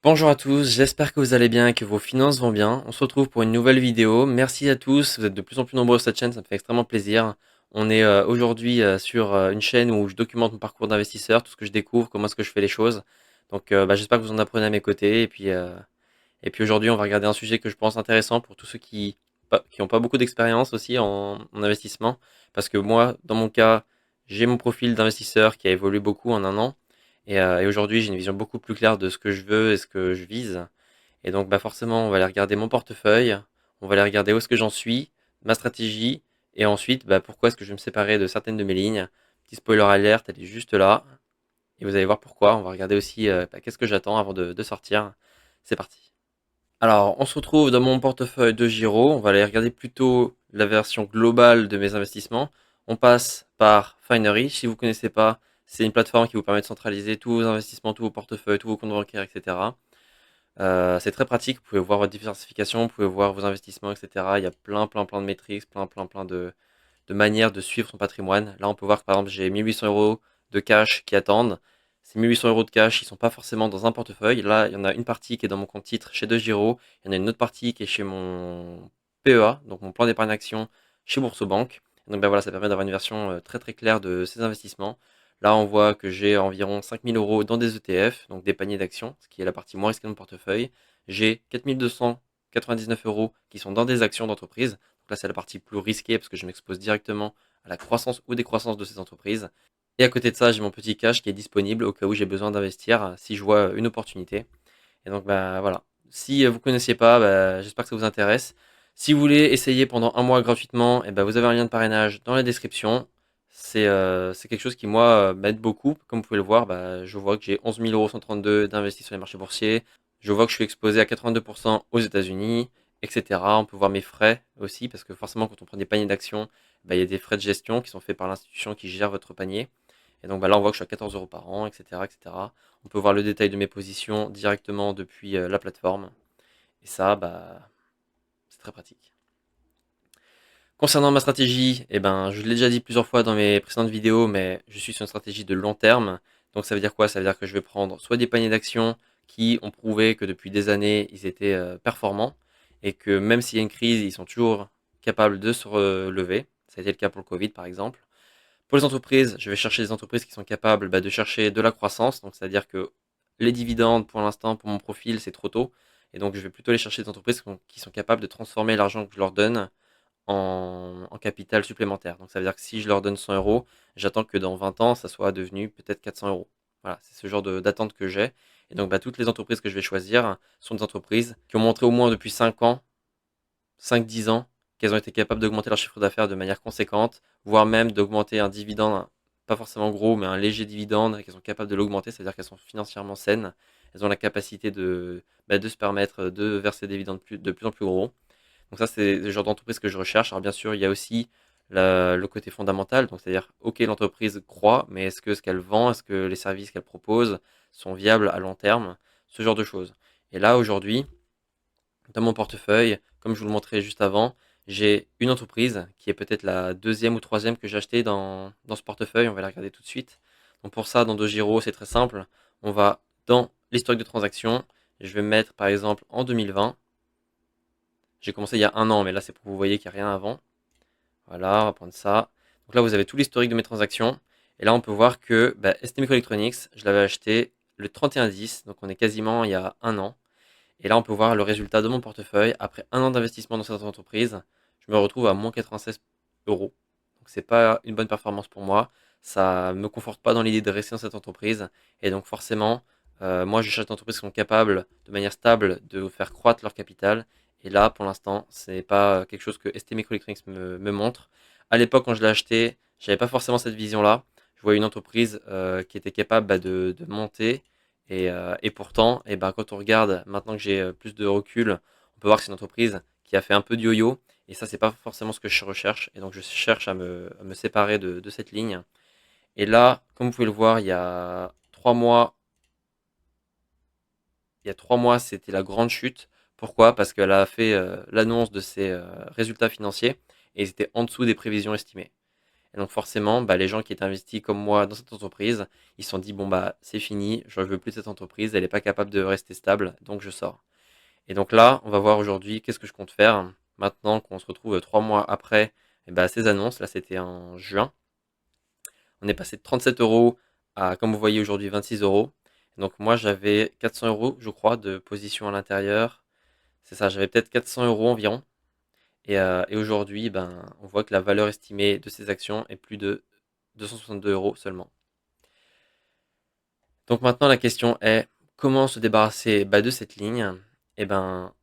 Bonjour à tous, j'espère que vous allez bien et que vos finances vont bien. On se retrouve pour une nouvelle vidéo. Merci à tous, vous êtes de plus en plus nombreux sur cette chaîne, ça me fait extrêmement plaisir. On est aujourd'hui sur une chaîne où je documente mon parcours d'investisseur, tout ce que je découvre, comment est-ce que je fais les choses. Donc j'espère que vous en apprenez à mes côtés. Et puis aujourd'hui, on va regarder un sujet que je pense intéressant pour tous ceux qui n'ont pas beaucoup d'expérience aussi en investissement. Parce que moi, dans mon cas, j'ai mon profil d'investisseur qui a évolué beaucoup en un an. Et aujourd'hui, j'ai une vision beaucoup plus claire de ce que je veux et ce que je vise. Et donc, bah forcément, on va aller regarder mon portefeuille, on va aller regarder où est-ce que j'en suis, ma stratégie, et ensuite, bah, pourquoi est-ce que je vais me séparer de certaines de mes lignes. Petit spoiler alert, elle est juste là, et vous allez voir pourquoi. On va regarder aussi qu'est-ce que j'attends avant de sortir. C'est parti. Alors, on se retrouve dans mon portefeuille de Giro. On va aller regarder plutôt la version globale de mes investissements. On passe par Finery. Si vous ne connaissez pas, c'est une plateforme qui vous permet de centraliser tous vos investissements, tous vos portefeuilles, tous vos comptes bancaires, etc. C'est très pratique. Vous pouvez voir votre diversification, vous pouvez voir vos investissements, etc. Il y a plein de métriques, plein de manières de suivre son patrimoine. Là, on peut voir que par exemple, j'ai 1800 euros de cash qui attendent. Ces 1800 euros de cash, ils sont pas forcément dans un portefeuille. Là, il y en a une partie qui est dans mon compte titre chez DeGiro. Il y en a une autre partie qui est chez mon PEA, donc mon plan d'épargne action chez Boursobank. Donc ben voilà, ça permet d'avoir une version très claire de ces investissements. Là, on voit que j'ai environ 5000 euros dans des ETF, donc des paniers d'actions, ce qui est la partie moins risquée de mon portefeuille. J'ai 4299 euros qui sont dans des actions d'entreprise. Donc là, c'est la partie plus risquée parce que je m'expose directement à la croissance ou décroissance de ces entreprises. Et à côté de ça, j'ai mon petit cash qui est disponible au cas où j'ai besoin d'investir si je vois une opportunité. Et donc, bah voilà. Si vous ne connaissiez pas, bah, j'espère que ça vous intéresse. Si vous voulez essayer pendant un mois gratuitement, et ben vous avez un lien de parrainage dans la description. C'est quelque chose qui, moi, m'aide beaucoup. Comme vous pouvez le voir, bah, je vois que j'ai 11 132 d'investis sur les marchés boursiers. Je vois que je suis exposé à 82% aux États-Unis, etc. On peut voir mes frais aussi, parce que forcément, quand on prend des paniers d'actions, bah, il y a des frais de gestion qui sont faits par l'institution qui gère votre panier. Et donc bah, là, on voit que je suis à 14 euros par an, etc., etc. On peut voir le détail de mes positions directement depuis la plateforme. Et ça, bah, c'est très pratique. Concernant ma stratégie, eh ben, je l'ai déjà dit plusieurs fois dans mes précédentes vidéos, mais je suis sur une stratégie de long terme. Donc ça veut dire quoi? Ça veut dire que je vais prendre soit des paniers d'actions qui ont prouvé que depuis des années, ils étaient performants et que même s'il y a une crise, ils sont toujours capables de se relever. Ça a été le cas pour le Covid, par exemple. Pour les entreprises, je vais chercher des entreprises qui sont capables de chercher de la croissance. Donc, c'est-à-dire que les dividendes, pour l'instant, pour mon profil, c'est trop tôt. Et donc, je vais plutôt aller chercher des entreprises qui sont capables de transformer l'argent que je leur donne en capital supplémentaire. Donc, ça veut dire que si je leur donne 100 euros, j'attends que dans 20 ans, ça soit devenu peut-être 400 euros. Voilà, c'est ce genre d'attente que j'ai. Et donc, bah, toutes les entreprises que je vais choisir sont des entreprises qui ont montré au moins depuis 5 ans 5-10 ans qu'elles ont été capables d'augmenter leur chiffre d'affaires de manière conséquente, voire même d'augmenter un dividende, pas forcément gros, mais un léger dividende, et qu'elles sont capables de l'augmenter, c'est-à-dire qu'elles sont financièrement saines, elles ont la capacité de se permettre de verser des dividendes de plus en plus gros. Donc ça, c'est le genre d'entreprise que je recherche. Alors bien sûr, il y a aussi le côté fondamental, donc c'est-à-dire, ok, l'entreprise croît, mais est-ce que ce qu'elle vend, est-ce que les services qu'elle propose sont viables à long terme, ce genre de choses. Et là, aujourd'hui, dans mon portefeuille, comme je vous le montrais juste avant, j'ai une entreprise qui est peut-être la deuxième ou troisième que j'ai acheté dans ce portefeuille. On va la regarder tout de suite. Donc pour ça, dans DoGiro, c'est très simple. On va dans l'historique de transactions. Je vais mettre par exemple en 2020. J'ai commencé il y a un an, mais là c'est pour que vous voyez qu'il n'y a rien avant. Voilà, on va prendre ça. Donc là, vous avez tout l'historique de mes transactions. Et là, on peut voir que ST Microelectronics, je l'avais acheté le 31/10, donc on est quasiment il y a un an. Et là, on peut voir le résultat de mon portefeuille. Après un an d'investissement dans cette entreprise, je me retrouve à moins 96 euros. Donc, c'est pas une bonne performance pour moi. Ça me conforte pas dans l'idée de rester dans cette entreprise. Et donc, forcément, moi, je cherche des entreprises qui sont capables, de manière stable, de faire croître leur capital. Et là, pour l'instant, c'est pas quelque chose que ST Microelectronics me montre. À l'époque, quand je l'ai acheté, j'avais pas forcément cette vision-là. Je voyais une entreprise qui était capable de monter et pourtant, quand on regarde, maintenant que j'ai plus de recul, on peut voir que c'est une entreprise qui a fait un peu de yo-yo. Et ça, c'est pas forcément ce que je recherche. Et donc, je cherche à me séparer de cette ligne. Et là, comme vous pouvez le voir, il y a 3 mois, c'était la grande chute. Pourquoi? Parce qu'elle a fait l'annonce de ses résultats financiers et ils étaient en dessous des prévisions estimées. Et donc forcément, les gens qui étaient investis comme moi dans cette entreprise, ils se sont dit, bon c'est fini, je ne veux plus de cette entreprise, elle n'est pas capable de rester stable, donc je sors. Et donc là, on va voir aujourd'hui qu'est-ce que je compte faire. Maintenant qu'on se retrouve 3 mois après ces annonces, là c'était en juin, on est passé de 37 euros à, comme vous voyez aujourd'hui, 26 euros. Donc moi j'avais 400 euros, je crois, de position à l'intérieur. C'est ça, j'avais peut-être 400 euros environ. Et aujourd'hui, on voit que la valeur estimée de ces actions est plus de 262 euros seulement. Donc maintenant, la question est comment se débarrasser de cette ligne. Eh ben,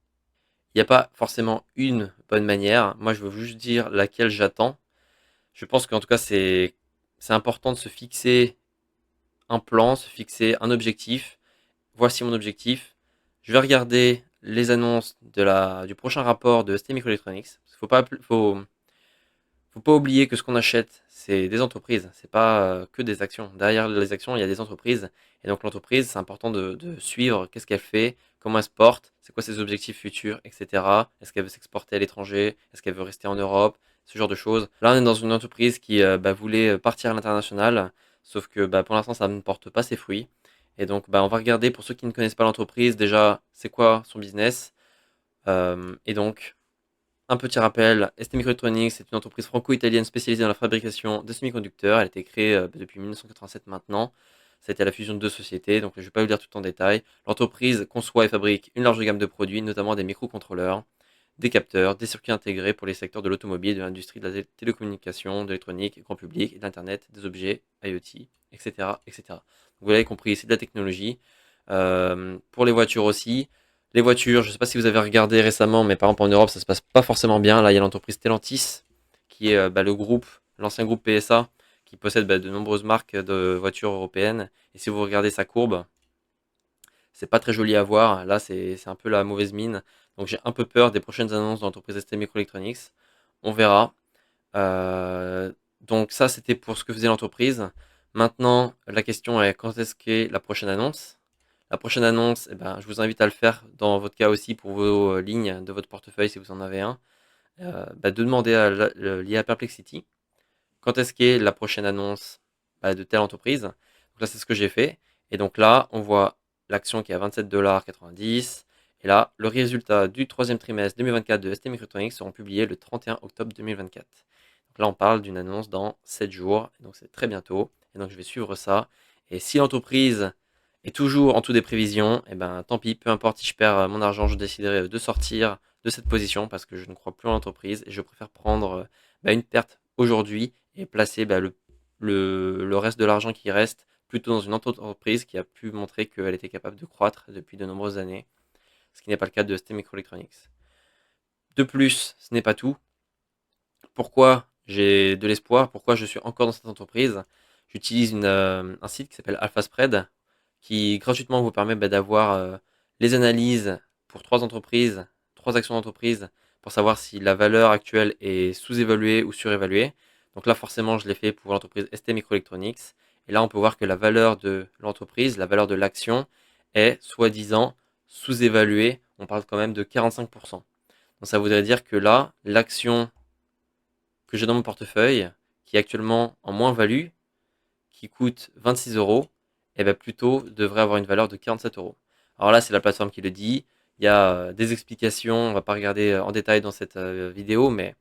il n'y a pas forcément une bonne manière. Moi, je veux juste dire laquelle j'attends. Je pense qu'en tout cas, c'est important de se fixer un plan, se fixer un objectif. Voici mon objectif. Je vais regarder les annonces du prochain rapport de ST Microelectronics. Faut pas oublier que ce qu'on achète, c'est des entreprises, c'est pas que des actions. Derrière les actions, il y a des entreprises. Et donc l'entreprise, c'est important de suivre qu'est-ce qu'elle fait, comment elle se porte, c'est quoi ses objectifs futurs, etc. Est-ce qu'elle veut s'exporter à l'étranger, est-ce qu'elle veut rester en Europe, ce genre de choses. Là, on est dans une entreprise qui voulait partir à l'international, sauf que pour l'instant, ça ne porte pas ses fruits. Et donc, on va regarder, pour ceux qui ne connaissent pas l'entreprise, déjà, c'est quoi son business. Et donc, un petit rappel, ST Microelectronics est une entreprise franco-italienne spécialisée dans la fabrication de semi-conducteurs. Elle a été créée depuis 1987 maintenant. Ça a été la fusion de deux sociétés, donc je ne vais pas vous dire tout en détail. L'entreprise conçoit et fabrique une large gamme de produits, notamment des microcontrôleurs, des capteurs, des circuits intégrés pour les secteurs de l'automobile, de l'industrie de la télécommunication, de l'électronique, grand public, et de l'Internet, des objets, IoT, etc. etc. Donc, vous l'avez compris, c'est de la technologie. Pour les voitures aussi. Les voitures, je ne sais pas si vous avez regardé récemment, mais par exemple en Europe, ça se passe pas forcément bien. Là, il y a l'entreprise Stellantis, qui est le groupe, l'ancien groupe PSA, qui possède de nombreuses marques de voitures européennes. Et si vous regardez sa courbe, c'est pas très joli à voir. Là, c'est un peu la mauvaise mine. Donc j'ai un peu peur des prochaines annonces de l'entreprise ST Microelectronics. On verra. Euh, donc ça, c'était pour ce que faisait l'entreprise. Maintenant, la question est quand est-ce qu'est la prochaine annonce? La prochaine annonce, je vous invite à le faire dans votre cas aussi pour vos lignes de votre portefeuille si vous en avez un. De demander à l'IA Perplexity quand est-ce qu'est la prochaine annonce de telle entreprise. Donc là, c'est ce que j'ai fait. Et donc là, on voit l'action qui est à 27,90 $. Et là, le résultat du troisième trimestre 2024 de ST Microelectronics seront publiés le 31 octobre 2024. Donc là, on parle d'une annonce dans 7 jours. Donc c'est très bientôt. Et donc je vais suivre ça. Et si l'entreprise est toujours en dessous des prévisions, tant pis, peu importe si je perds mon argent, je déciderai de sortir de cette position parce que je ne crois plus en l'entreprise et je préfère prendre une perte aujourd'hui et placer le reste de l'argent qui reste plutôt dans une entreprise qui a pu montrer qu'elle était capable de croître depuis de nombreuses années, ce qui n'est pas le cas de ST Microelectronics. De plus, ce n'est pas tout. Pourquoi j'ai de l'espoir? Pourquoi je suis encore dans cette entreprise? J'utilise un site qui s'appelle AlphaSpread qui gratuitement vous permet d'avoir les analyses pour 3 entreprises, 3 actions d'entreprise pour savoir si la valeur actuelle est sous-évaluée ou surévaluée. Donc là, forcément, je l'ai fait pour l'entreprise ST Microelectronics. Et là, on peut voir que la valeur de l'entreprise, la valeur de l'action, est soi-disant sous-évaluée. On parle quand même de 45%. Donc ça voudrait dire que là, l'action que j'ai dans mon portefeuille, qui est actuellement en moins-value, qui coûte 26 euros, plutôt devrait avoir une valeur de 47 euros. Alors là, c'est la plateforme qui le dit. Il y a des explications, on va pas regarder en détail dans cette vidéo, mais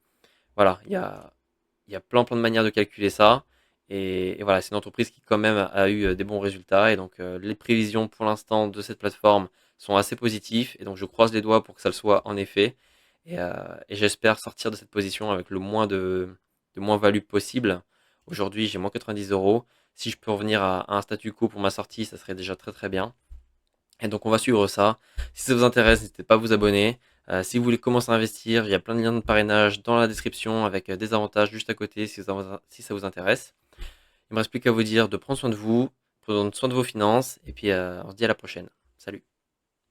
voilà, il y a plein de manières de calculer ça. Et voilà, c'est une entreprise qui quand même a eu des bons résultats. Et donc les prévisions pour l'instant de cette plateforme sont assez positives. Et donc je croise les doigts pour que ça le soit en effet. Et j'espère sortir de cette position avec le moins de moins-value possible. Aujourd'hui, j'ai moins 90 euros. Si je peux revenir à un statu quo pour ma sortie, ça serait déjà très très bien. Et donc on va suivre ça. Si ça vous intéresse, n'hésitez pas à vous abonner. Si vous voulez commencer à investir, il y a plein de liens de parrainage dans la description avec des avantages juste à côté si ça vous intéresse. Il ne me reste plus qu'à vous dire de prendre soin de vous, prendre soin de vos finances, et puis on se dit à la prochaine. Salut.